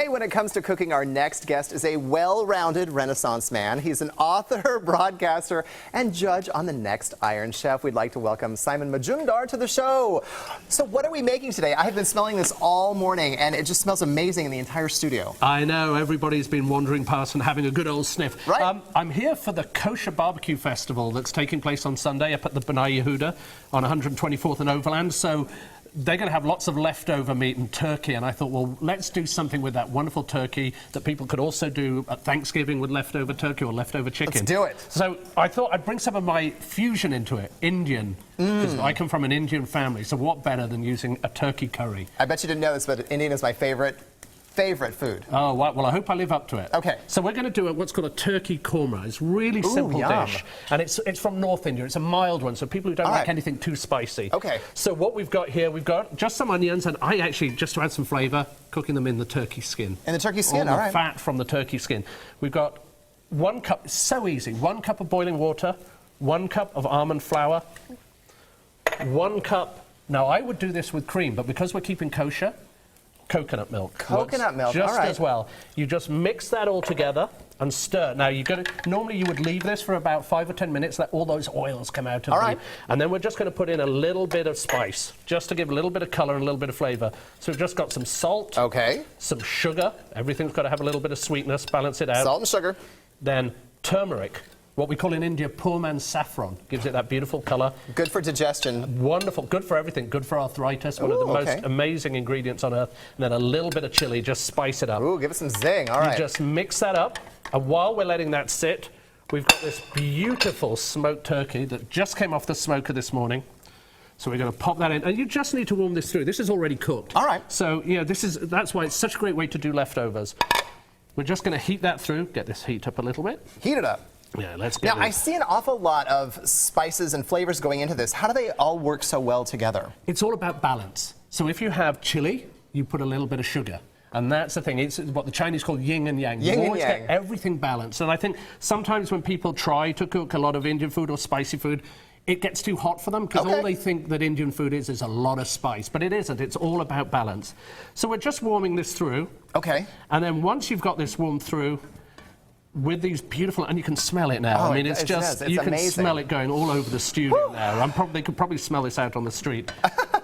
Hey, when it comes to cooking, our next guest is a well-rounded Renaissance man. He's an author, broadcaster, and judge on the next Iron Chef. We'd like to welcome Simon Majumdar to the show. So what are we making today? I have been smelling this all morning, and it just smells amazing in the entire studio. I know, everybody's been wandering past and having a good old sniff. Right. I'm here for the Kosher BBQ Festival that's taking place on Sunday up at the B'nai Yehuda on 124th and Overland. So they're going to have lots of leftover meat and turkey, and I thought, well, let's do something with that wonderful turkey that people could also do at Thanksgiving with leftover turkey or leftover chicken. Let's do it. So I thought I'd bring some of my fusion into it, Indian, because I come from an Indian family, so what better than using a turkey curry? I bet you didn't know this, but Indian is my favorite food. Oh, well, I hope I live up to it. Okay. So we're going to do what's called a turkey korma. It's a really simple yum. dish. And it's from North India. It's a mild one, so people who don't like anything too spicy. Okay. So what we've got here, we've got just some onions, and I actually, just to add some flavour, cooking them in the turkey skin. In the turkey skin, all the fat from the turkey skin. We've got 1 cup, so easy, 1 cup of boiling water, 1 cup of almond flour, 1 cup, now I would do this with cream, but because we're keeping kosher, coconut milk. Coconut milk, just all right. as well. You just mix that all together and stir. Now normally you would leave this for about 5 or 10 minutes, let all those oils come out of it. And then we're just going to put in a little bit of spice, just to give a little bit of colour and a little bit of flavour. So we've just got some salt, some sugar. Everything's got to have a little bit of sweetness, balance it out. Salt and sugar. Then turmeric. What we call in India poor man's saffron. Gives it that beautiful colour. Good for digestion. Wonderful. Good for everything. Good for arthritis. One of the most amazing ingredients on earth. And then a little bit of chili. Just spice it up. Ooh, give it some zing. All right. You just mix that up. And while we're letting that sit, we've got this beautiful smoked turkey that just came off the smoker this morning. So we're going to pop that in. And you just need to warm this through. This is already cooked. All right. So, yeah, that's why it's such a great way to do leftovers. We're just going to heat that through. Get this heat up a little bit. Heat it up. Yeah, let's get Now, I see an awful lot of spices and flavors going into this. How do they all work so well together? It's all about balance. So if you have chili, you put a little bit of sugar. And that's the thing. It's what the Chinese call yin and yang. Yin you and always yang. get everything balanced. And I think sometimes when people try to cook a lot of Indian food or spicy food, it gets too hot for them because all they think that Indian food is a lot of spice. But it isn't. It's all about balance. So we're just warming this through. Okay. And then once you've got this warmed through, with these beautiful, and you can smell it now. Oh, I mean, it's just, you can smell it going all over the studio now. They could probably smell this out on the street.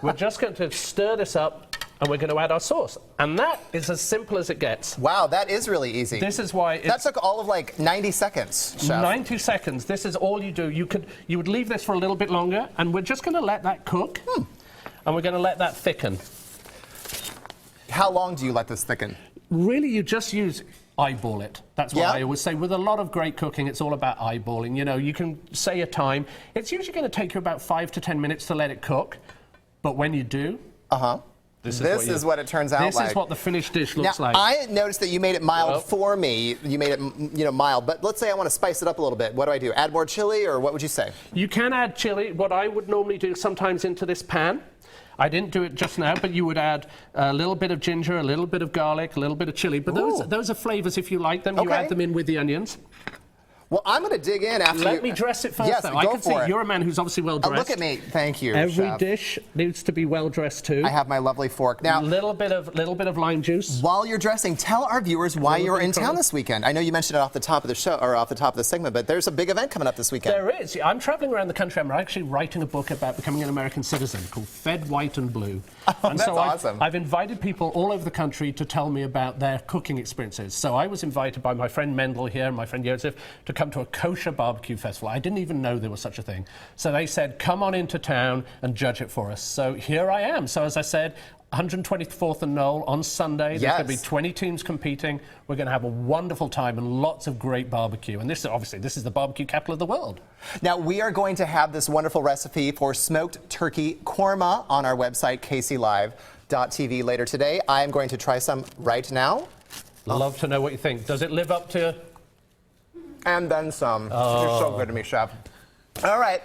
We're just going to stir this up, and we're going to add our sauce. And that is as simple as it gets. Wow, that is really easy. This is why that took all of like 90 seconds, Chef. 90 seconds. This is all you do. You would leave this for a little bit longer, and we're just going to let that cook, and we're going to let that thicken. How long do you let this thicken? Really, you just eyeball it. That's what I always say. With a lot of great cooking, it's all about eyeballing. You know, you can say a time. It's usually going to take you about 5 to 10 minutes to let it cook. But when you do, this is what it turns out like. This is what the finished dish looks like. I noticed that you made it mild for me. You made it, mild. But let's say I want to spice it up a little bit. What do I do? Add more chili, or what would you say? You can add chili. What I would normally do sometimes into this pan, I didn't do it just now, but you would add a little bit of ginger, a little bit of garlic, a little bit of chili. But those are flavors if you like them. You add them in with the onions. Well, I'm going to dig in after Let me dress it first, though. I can see you're a man who's obviously well dressed. Look at me. Thank you, Every Chef. dish needs to be well dressed too. I have my lovely fork. Now, little bit of lime juice. While you're dressing, tell our viewers why you're in town this weekend. I know you mentioned it off the top of the show, or off the top of the segment, but there's a big event coming up this weekend. There is. I'm traveling around the country. I'm actually writing a book about becoming an American citizen called Fed White and Blue. And that's awesome. I've invited people all over the country to tell me about their cooking experiences. So I was invited by my friend Mendel here and my friend Joseph to come to a kosher BBQ festival. I didn't even know there was such a thing. So they said, come on into town and judge it for us. So here I am. So as I said, 124th and Knoll on Sunday. There's going to be 20 teams competing. We're going to have a wonderful time and lots of great barbecue. And this is the barbecue capital of the world. Now, we are going to have this wonderful recipe for smoked turkey korma on our website, kclive.tv, later today. I am going to try some right now. Love to know what you think. Does it live up to... And then some. You're so good to me, Chef. All right.